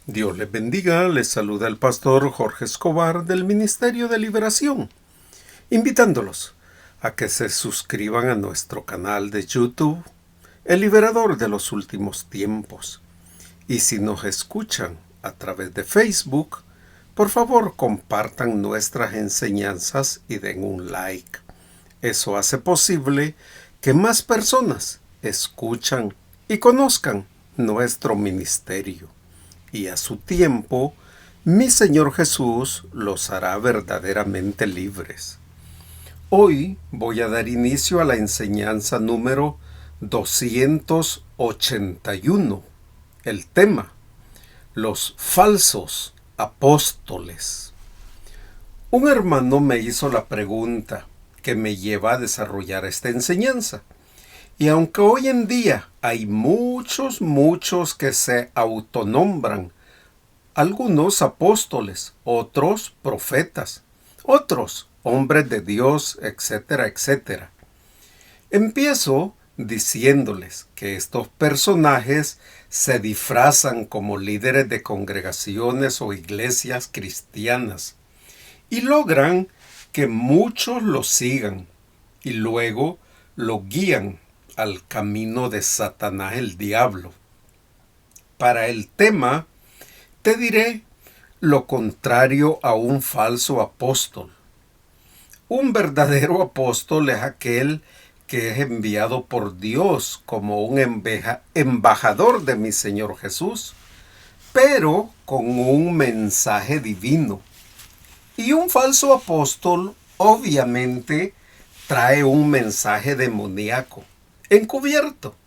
Dios les bendiga, les saluda el pastor Jorge Escobar del Ministerio de Liberación, invitándolos a que se suscriban a nuestro canal de YouTube, El Liberador de los Últimos Tiempos. Y si nos escuchan a través de Facebook, por favor compartan nuestras enseñanzas y den un like. Eso hace posible que más personas escuchan y conozcan nuestro ministerio. Y a su tiempo, mi Señor Jesús los hará verdaderamente libres. Hoy voy a dar inicio a la enseñanza número 281. El tema: los falsos apóstoles. Un hermano me hizo la pregunta que me lleva a desarrollar esta enseñanza. Y aunque hoy en día hay muchos que se autonombran, algunos apóstoles, otros profetas, otros hombres de Dios, etcétera, etcétera. Empiezo diciéndoles que estos personajes se disfrazan como líderes de congregaciones o iglesias cristianas y logran que muchos los sigan y luego lo guían al camino de Satanás el diablo. Para el tema, te diré lo contrario a un falso apóstol. Un verdadero apóstol es aquel que es enviado por Dios como un embajador de mi Señor Jesús, pero con un mensaje divino. Y un falso apóstol obviamente trae un mensaje demoníaco, encubierto,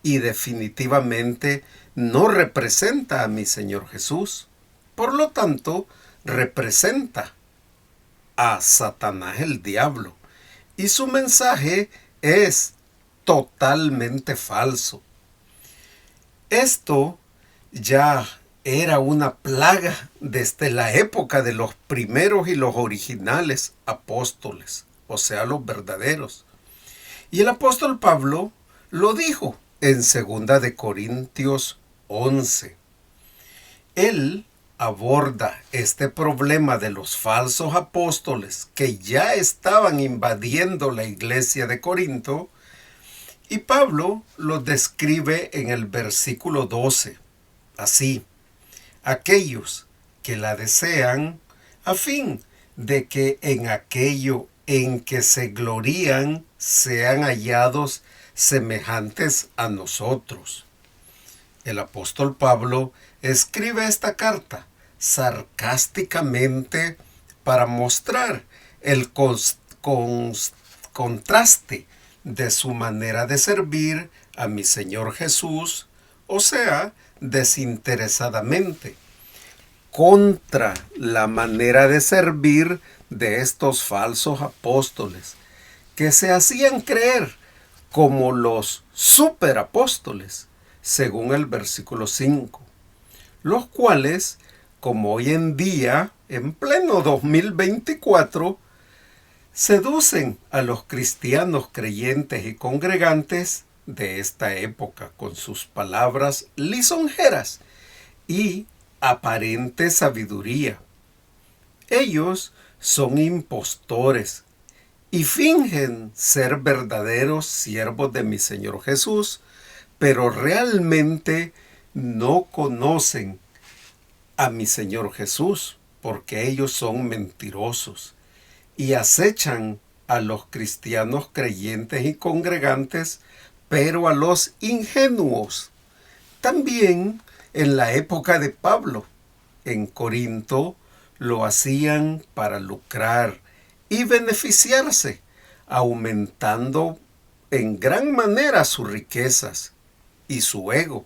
y definitivamente no representa a mi Señor Jesús. Por lo tanto, representa a Satanás el diablo. Y su mensaje es totalmente falso. Esto ya era una plaga desde la época de los primeros y los originales apóstoles, o sea, los verdaderos. Y el apóstol Pablo lo dijo en 2 de Corintios 11. Él aborda este problema de los falsos apóstoles que ya estaban invadiendo la iglesia de Corinto, y Pablo lo describe en el versículo 12, así: aquellos que la desean, a fin de que en aquello en que se glorían sean hallados semejantes a nosotros. El apóstol Pablo escribe esta carta sarcásticamente para mostrar el contraste de su manera de servir a mi Señor Jesús, o sea, desinteresadamente, contra la manera de servir de estos falsos apóstoles, que se hacían creer como los superapóstoles, según el versículo 5, los cuales, como hoy en día, en pleno 2024, seducen a los cristianos creyentes y congregantes de esta época con sus palabras lisonjeras y aparente sabiduría. Ellos son impostores y fingen ser verdaderos siervos de mi Señor Jesús, pero realmente no conocen a mi Señor Jesús, porque ellos son mentirosos y acechan a los cristianos creyentes y congregantes, pero a los ingenuos. También en la época de Pablo, en Corinto, lo hacían para lucrar y beneficiarse, aumentando en gran manera sus riquezas y su ego.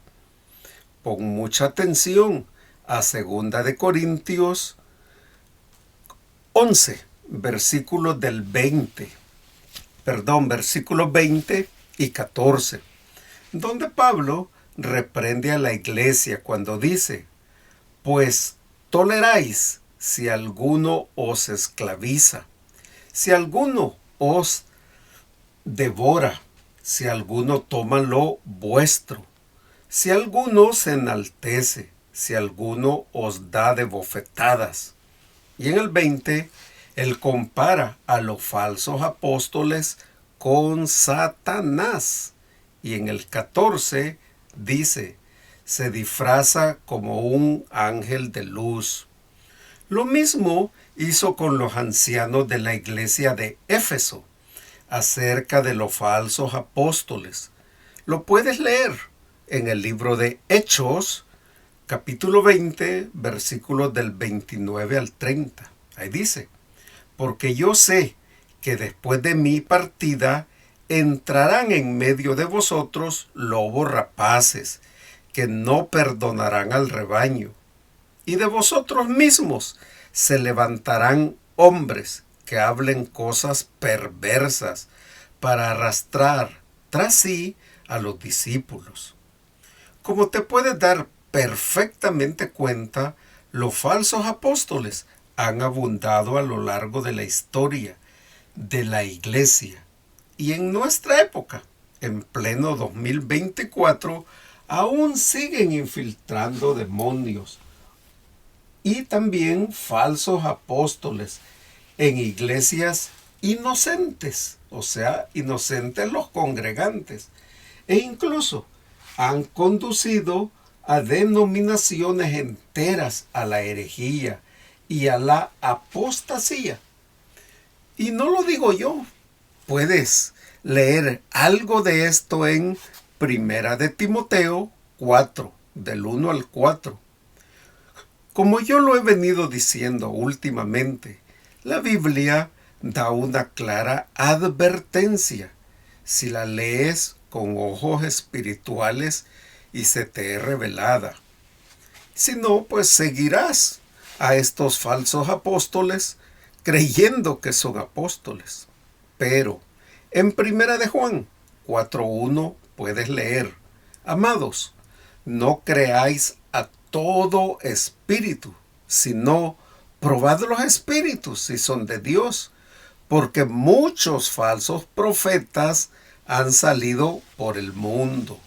Pon mucha atención a 2 de Corintios 11, versículos versículos 20 y 14, donde Pablo reprende a la iglesia cuando dice: pues toleráis si alguno os esclaviza, si alguno os devora, si alguno toma lo vuestro, si alguno se enaltece, si alguno os da de bofetadas. Y en el 20, él compara a los falsos apóstoles con Satanás. Y en el 14 dice, se disfraza como un ángel de luz. Lo mismo hizo con los ancianos de la iglesia de Éfeso, acerca de los falsos apóstoles. Lo puedes leer en el libro de Hechos, capítulo 20, versículos del 29 al 30. Ahí dice, porque yo sé que después de mi partida entrarán en medio de vosotros lobos rapaces, que no perdonarán al rebaño. Y de vosotros mismos se levantarán hombres que hablen cosas perversas para arrastrar tras sí a los discípulos. Como te puedes dar perfectamente cuenta, los falsos apóstoles han abundado a lo largo de la historia de la iglesia. Y en nuestra época, en pleno 2024, aún siguen infiltrando demonios y también falsos apóstoles en iglesias inocentes, o sea, inocentes los congregantes, e incluso han conducido a denominaciones enteras a la herejía y a la apostasía. Y no lo digo yo, puedes leer algo de esto en Primera de Timoteo 4, del 1 al 4. Como yo lo he venido diciendo últimamente, la Biblia da una clara advertencia si la lees con ojos espirituales y se te es revelada. Si no, pues seguirás a estos falsos apóstoles creyendo que son apóstoles. Pero en Primera de Juan 4:1 puedes leer, amados, no creáis a todo espíritu, sino probad los espíritus si son de Dios, porque muchos falsos profetas han salido por el mundo.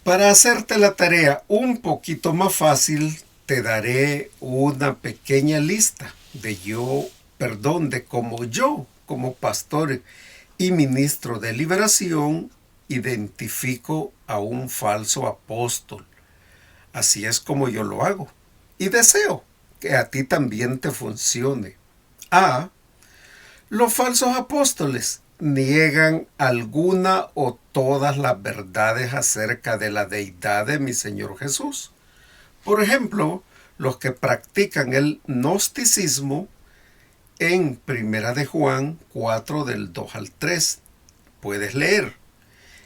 Para hacerte la tarea un poquito más fácil, te daré una pequeña lista de cómo yo, como pastor y ministro de liberación, identifico a un falso apóstol. Así es como yo lo hago. Y deseo que a ti también te funcione. A. Los falsos apóstoles niegan alguna o todas las verdades acerca de la deidad de mi Señor Jesús. Por ejemplo, los que practican el gnosticismo en Primera de Juan 4 del 2 al 3. Puedes leer.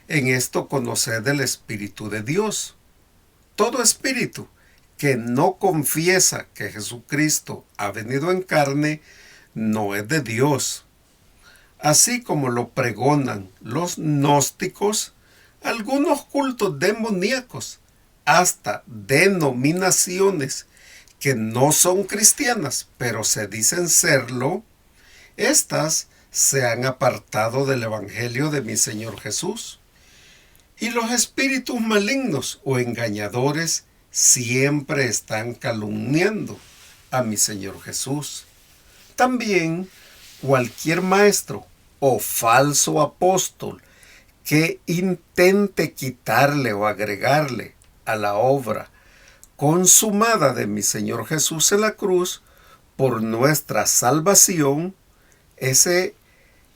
En esto conoced el Espíritu de Dios. Todo espíritu que no confiesa que Jesucristo ha venido en carne no es de Dios. Así como lo pregonan los gnósticos, algunos cultos demoníacos, hasta denominaciones que no son cristianas, pero se dicen serlo, estas se han apartado del Evangelio de mi Señor Jesús. Y los espíritus malignos o engañadores siempre están calumniando a mi Señor Jesús. También cualquier maestro o falso apóstol que intente quitarle o agregarle a la obra consumada de mi Señor Jesús en la cruz por nuestra salvación, ese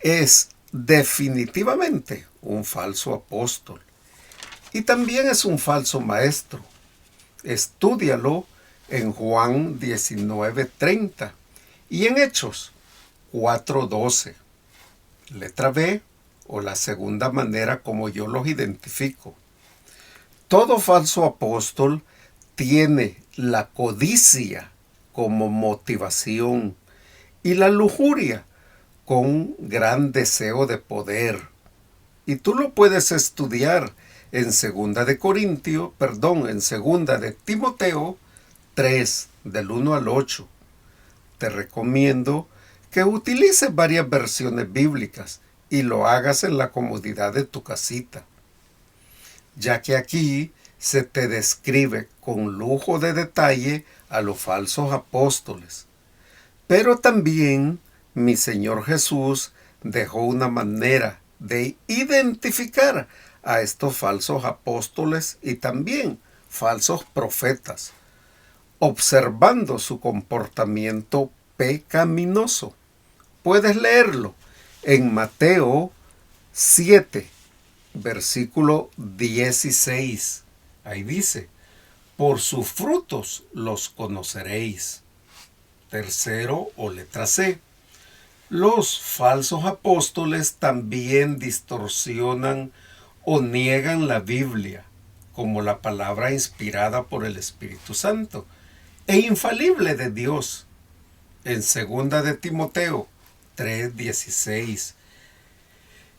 es definitivamente un falso apóstol. Y también es un falso maestro. Estúdialo en Juan 19:30 y en Hechos 4:12. Letra B, o la segunda manera como yo los identifico. Todo falso apóstol tiene la codicia como motivación y la lujuria con gran deseo de poder. Y tú lo puedes estudiar en en segunda de Timoteo 3, del 1 al 8. Te recomiendo que utilices varias versiones bíblicas y lo hagas en la comodidad de tu casita, ya que aquí se te describe con lujo de detalle a los falsos apóstoles. Pero también mi Señor Jesús dejó una manera de identificar a estos falsos apóstoles y también falsos profetas, observando su comportamiento pecaminoso. Puedes leerlo en Mateo 7, versículo 16. Ahí dice: por sus frutos los conoceréis. Tercero, o letra C, los falsos apóstoles también distorsionan o niegan la Biblia como la palabra inspirada por el Espíritu Santo e infalible de Dios. En 2 de Timoteo 3:16.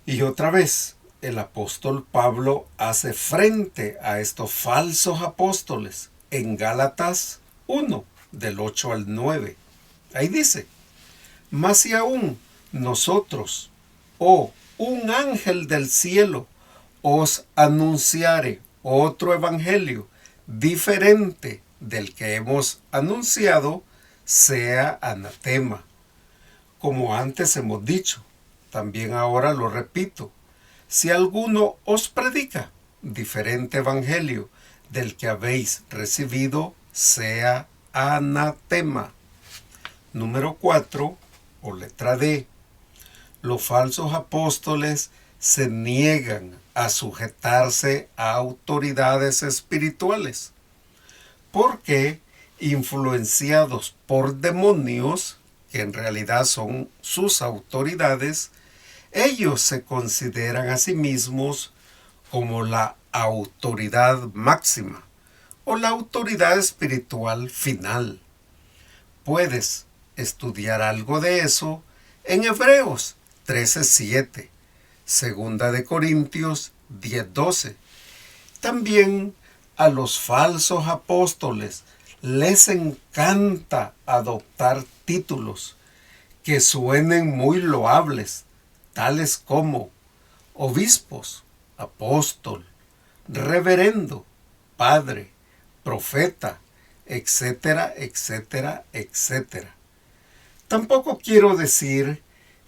Y otra vez, el apóstol Pablo hace frente a estos falsos apóstoles en Gálatas 1, del 8 al 9. Ahí dice: mas si aún nosotros, o un ángel del cielo, os anunciare otro evangelio diferente del que hemos anunciado, sea anatema. Como antes hemos dicho, también ahora lo repito: si alguno os predica diferente evangelio del que habéis recibido, sea anatema. Número 4, o letra D. Los falsos apóstoles se niegan a sujetarse a autoridades espirituales, porque, influenciados por demonios, que en realidad son sus autoridades, ellos se consideran a sí mismos como la autoridad máxima o la autoridad espiritual final. Puedes estudiar algo de eso en Hebreos 13:7, 2 de Corintios 10:12. También a los falsos apóstoles les encanta adoptar títulos que suenen muy loables, tales como obispos, apóstol, reverendo, padre, profeta, etcétera, etcétera, etcétera. Tampoco quiero decir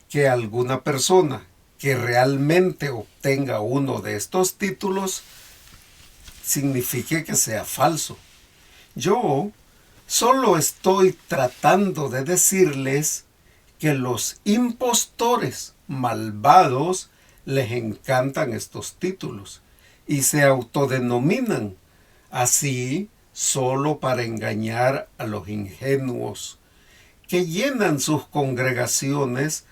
que alguna persona que realmente obtenga uno de estos títulos signifique que sea falso. Yo solo estoy tratando de decirles que los impostores malvados les encantan estos títulos y se autodenominan así solo para engañar a los ingenuos, que llenan sus congregaciones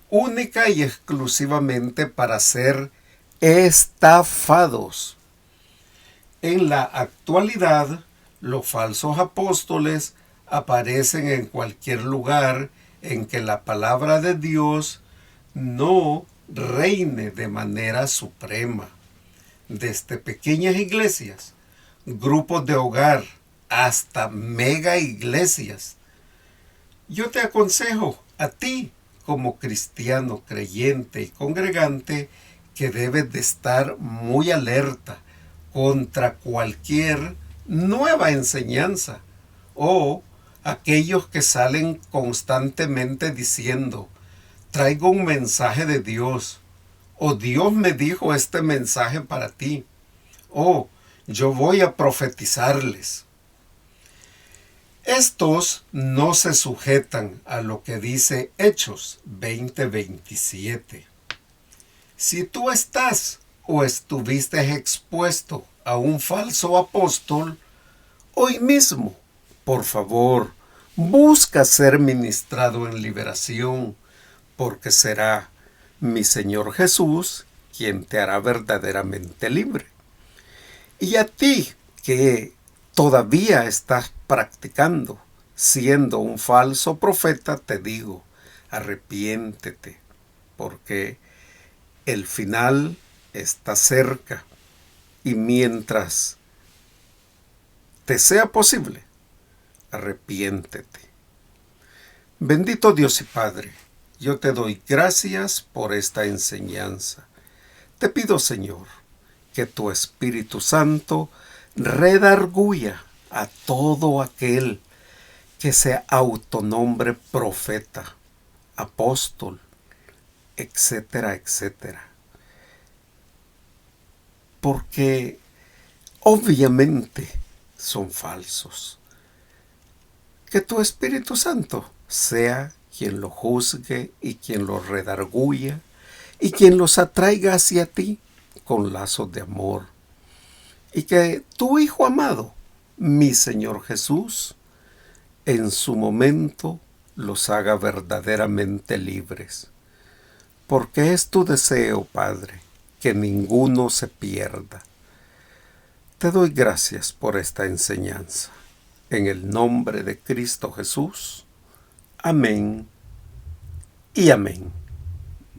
única y exclusivamente para ser estafados. En la actualidad, los falsos apóstoles aparecen en cualquier lugar en que la palabra de Dios no reine de manera suprema. Desde pequeñas iglesias, grupos de hogar, hasta mega iglesias. Yo te aconsejo a ti, como cristiano creyente y congregante, que debes de estar muy alerta contra cualquier nueva enseñanza o aquellos que salen constantemente diciendo: traigo un mensaje de Dios, o Dios me dijo este mensaje para ti, o yo voy a profetizarles. Estos no se sujetan a lo que dice Hechos 20:27. Si tú estás o estuviste expuesto a un falso apóstol, hoy mismo, por favor, busca ser ministrado en liberación, porque será mi Señor Jesús quien te hará verdaderamente libre. Y a ti que todavía estás practicando siendo un falso profeta, te digo: arrepiéntete, porque el final está cerca. Y mientras te sea posible, arrepiéntete. Bendito Dios y Padre, yo te doy gracias por esta enseñanza. Te pido, Señor, que tu Espíritu Santo redarguya a todo aquel que se autonombre profeta, apóstol, etcétera, etcétera. Porque obviamente son falsos. Que tu Espíritu Santo sea quien lo juzgue y quien lo redarguya y quien los atraiga hacia ti con lazos de amor. Y que tu Hijo amado, mi Señor Jesús, en su momento los haga verdaderamente libres. Porque es tu deseo, Padre, que ninguno se pierda. Te doy gracias por esta enseñanza. En el nombre de Cristo Jesús. Amén y amén.